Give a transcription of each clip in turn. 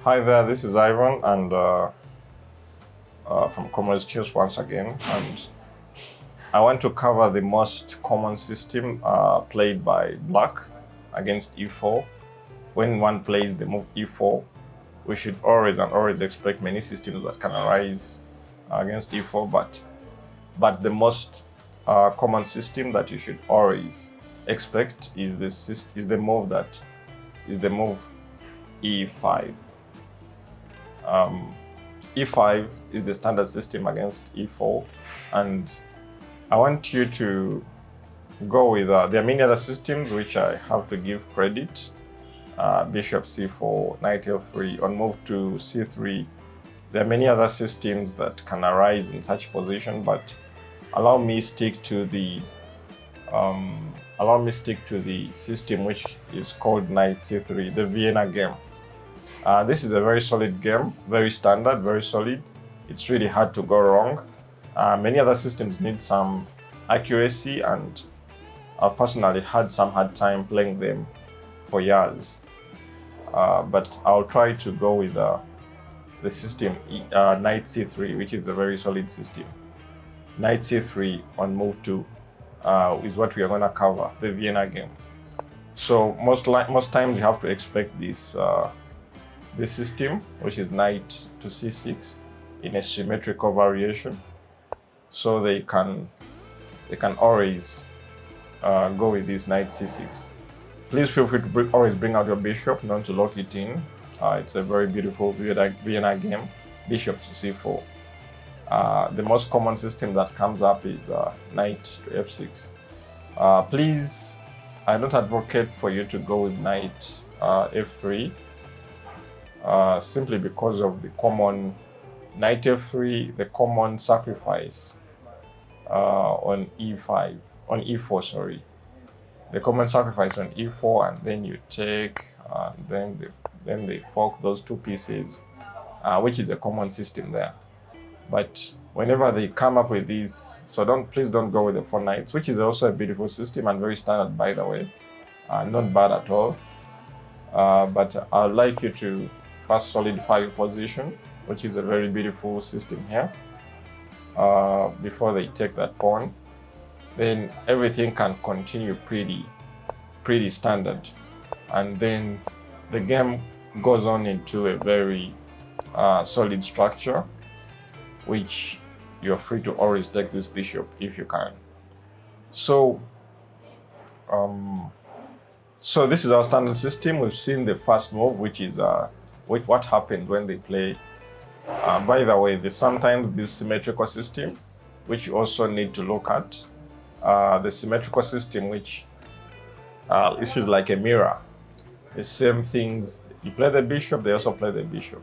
Hi there, this is Ivan and from Commerce Cheers once again, and I want to cover the most common system played by Black against e4. When one plays the move e4, we should always expect many systems that can arise against e4, but the most common system that you should always expect is the move e5. E5 is the standard system against e4, and I want you to go with, there are many other systems which I have to give credit. Bishop c4, knight f3, on move to c3. There are many other systems that can arise in such position, but allow me stick to the system which is called knight c3, the Vienna game. This is a very solid game, very standard, very solid. It's really hard to go wrong. Many other systems need some accuracy, and I've personally had some hard time playing them for years. But I'll try to go with the system knight c3, which is a very solid system. Knight c3 on move 2 is what we are going to cover, the Vienna game. So most times you have to expect this system, which is knight to c6 in a symmetrical variation. So they can always go with this knight c6. Please feel free to always bring out your bishop, not to lock it in. It's a very beautiful Vienna game, bishop to c4. The most common system that comes up is knight to f6. Please, I don't advocate for you to go with knight f3, simply because of the common knight f3, the common sacrifice on e4, sorry. The common sacrifice on e4, and then you take, then they fork those two pieces, which is a common system there. But whenever they come up with these, so please don't go with the 4 knights, which is also a beautiful system and very standard, by the way, not bad at all. But I'd like you to first solidify your position, which is a very beautiful system here, before they take that pawn. Then everything can continue pretty standard, and then the game goes on into a very solid structure, which you're free to always take this bishop if you can. So so this is our standard system. We've seen the first move, which is what happens when they play. By the way, there's sometimes this symmetrical system, which you also need to look at. The symmetrical system, which this is like a mirror. The same things, you play the bishop, they also play the bishop.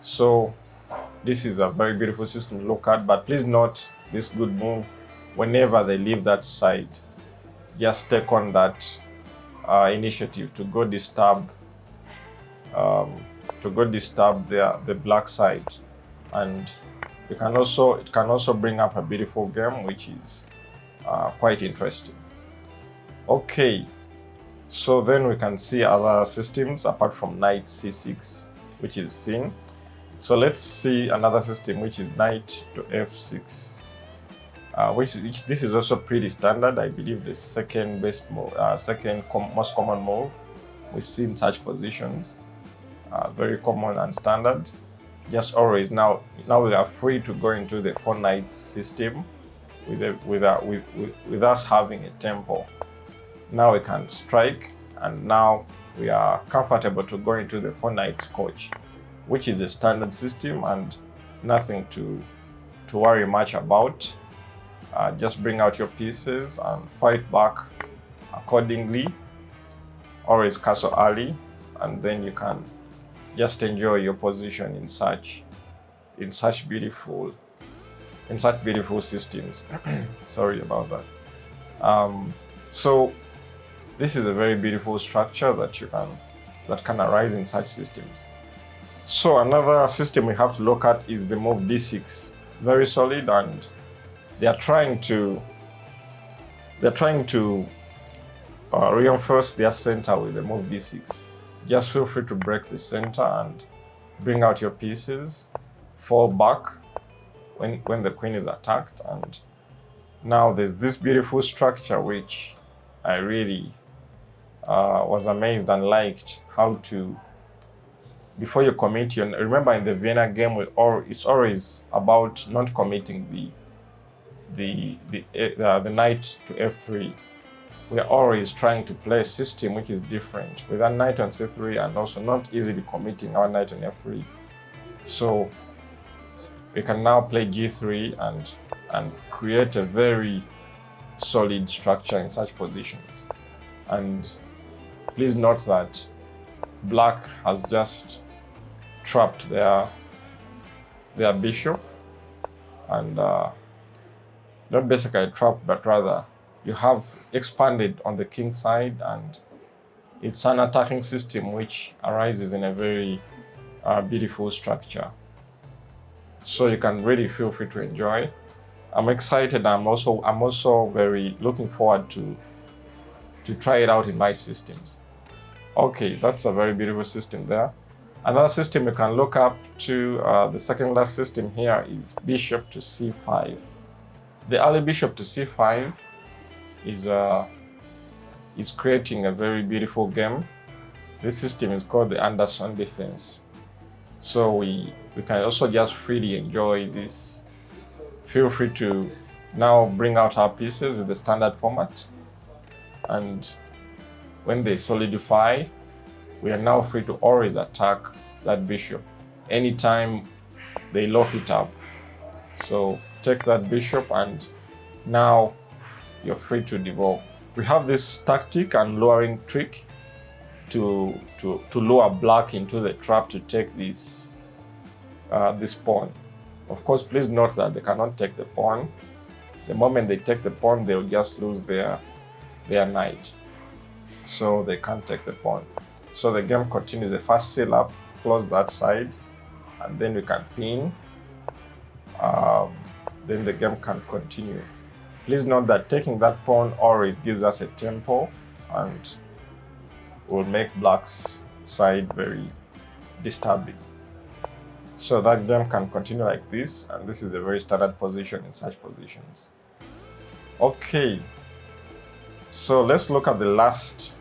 So this is a very beautiful system to look at, but please note this good move. Whenever they leave that side, just take on that initiative to go disturb the black side, and it can also bring up a beautiful game, which is quite interesting. Okay, so then we can see other systems apart from knight c6, which is seen. So let's see another system, which is knight to f6, which this is also pretty standard. I believe the second best move, most common move we see in such positions. Very common and standard. Just always now we are free to go into the 4 knights system with us having a tempo. Now we can strike, and now we are comfortable to go into the 4 knights coach, which is a standard system and nothing to worry much about. Just bring out your pieces and fight back accordingly. Always castle early, and then you can just enjoy your position in such beautiful systems. Sorry about that. So this is a very beautiful structure that can arise in such systems. So another system we have to look at is the move d6. Very solid, and they are trying to reinforce their center with the move d6. Just feel free to break the center and bring out your pieces, fall back when the queen is attacked, and now there's this beautiful structure which I really was amazed and liked how to. Before you commit, you remember in the Vienna game, it's always about not committing the knight to f3. We are always trying to play a system which is different with a knight on c3 and also not easily committing our knight on f3. So we can now play g3 and create a very solid structure in such positions. And please note that black has just trapped their bishop, and not basically trapped, but rather you have expanded on the king side, and it's an attacking system which arises in a very beautiful structure. So you can really feel free to enjoy. I'm excited. I'm also very looking forward to try it out in my systems. Okay, that's a very beautiful system there. Another system you can look up to, the second last system here, is bishop to c5. The early bishop to c5 is creating a very beautiful game. This system is called the Anderson defense. So we can also just freely enjoy this. Feel free to now bring out our pieces with the standard format, and when they solidify, we are now free to always attack that bishop anytime they lock it up. So take that bishop, and now you're free to devolve. We have this tactic and lowering trick to lure black into the trap to take this pawn. Of course, please note that they cannot take the pawn. The moment they take the pawn, they'll just lose their knight. So they can't take the pawn. So the game continues. The first seal up, close that side, and then we can pin. Then the game can continue. Please note that taking that pawn always gives us a tempo and will make black's side very disturbing. So that game can continue like this, and this is a very standard position in such positions. Okay, so let's look at the last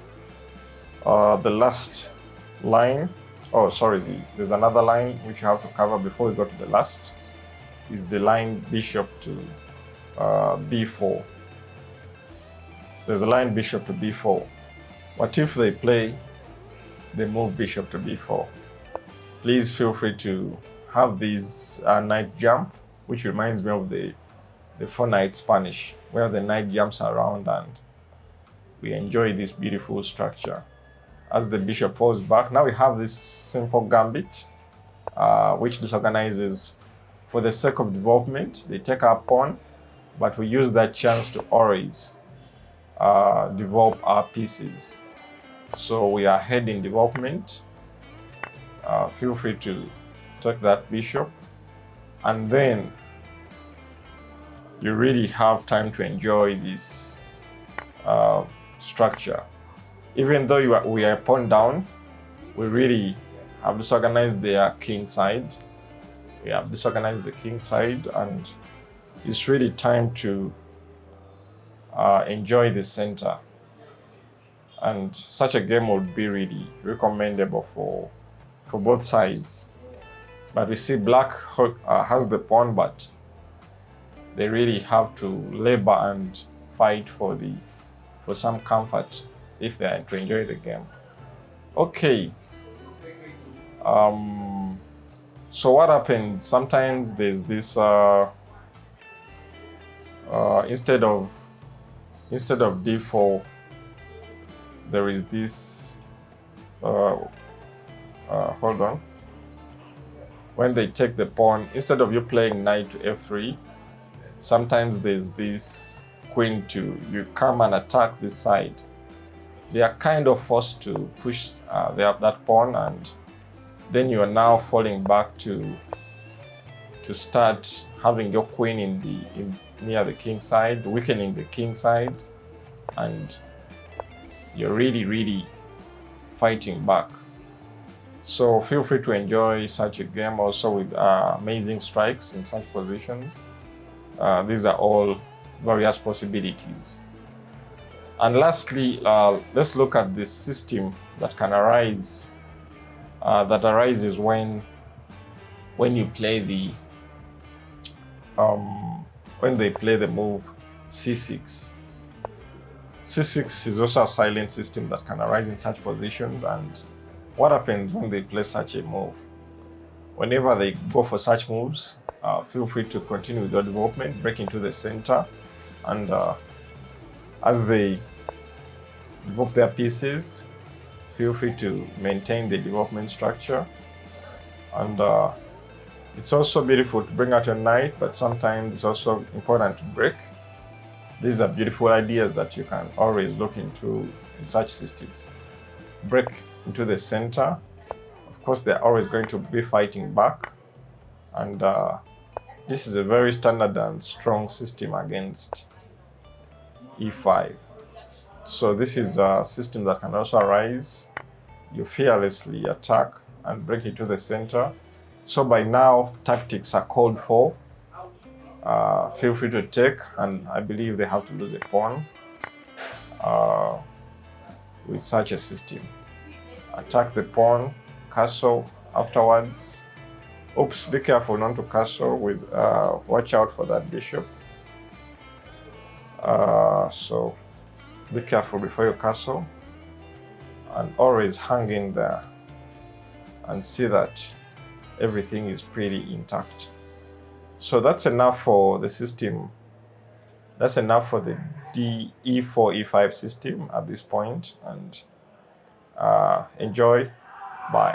line. Oh, sorry, there's another line which you have to cover before we go to the last. Is the line bishop to b4. There's a line bishop to b4. What if they play the move bishop to b4? Please feel free to have these knight jump, which reminds me of the four knight Spanish, where the knight jumps around and we enjoy this beautiful structure. As the bishop falls back, now we have this simple gambit, which disorganizes for the sake of development. They take our pawn, but we use that chance to always develop our pieces. So we are ahead in development. Feel free to take that bishop, and then you really have time to enjoy this structure. Even though we are pawn down, we really have disorganized their king side. We have disorganized the king side, and it's really time to enjoy the center. And such a game would be really recommendable for both sides. But we see black has the pawn, but they really have to labor and fight for some comfort if they are to enjoy the game. Okay. So what happens? Sometimes there's this instead of d4, there is this. Hold on. When they take the pawn, instead of you playing knight to f3, sometimes there's this queen to you come and attack this side. They are kind of forced to push that pawn, and then you are now falling back to start having your queen near the king side, weakening the king side, and you're really fighting back. So feel free to enjoy such a game also with amazing strikes in such positions. These are all various possibilities. And lastly, let's look at the system that can arise, that arises when you play the when they play the move c6. c6 is also a silent system that can arise in such positions. And what happens when they play such a move? Whenever they go for such moves, feel free to continue with your development, break into the center, and as they develop their pieces, feel free to maintain the development structure. And it's also beautiful to bring out your knight, but sometimes it's also important to break. These are beautiful ideas that you can always look into in such systems. Break into the center. Of course, they're always going to be fighting back. And this is a very standard and strong system against e5. So this is a system that can also arise. You fearlessly attack and break into the center. So by now, tactics are called for. Feel free to take, and I believe they have to lose a pawn with such a system. Attack the pawn, castle afterwards. Oops, be careful not to castle with, watch out for that bishop. So be careful before you castle, and always hang in there and see that everything is pretty intact. So that's enough for the system. That's enough for the e4, e5 system at this point. And enjoy. Bye.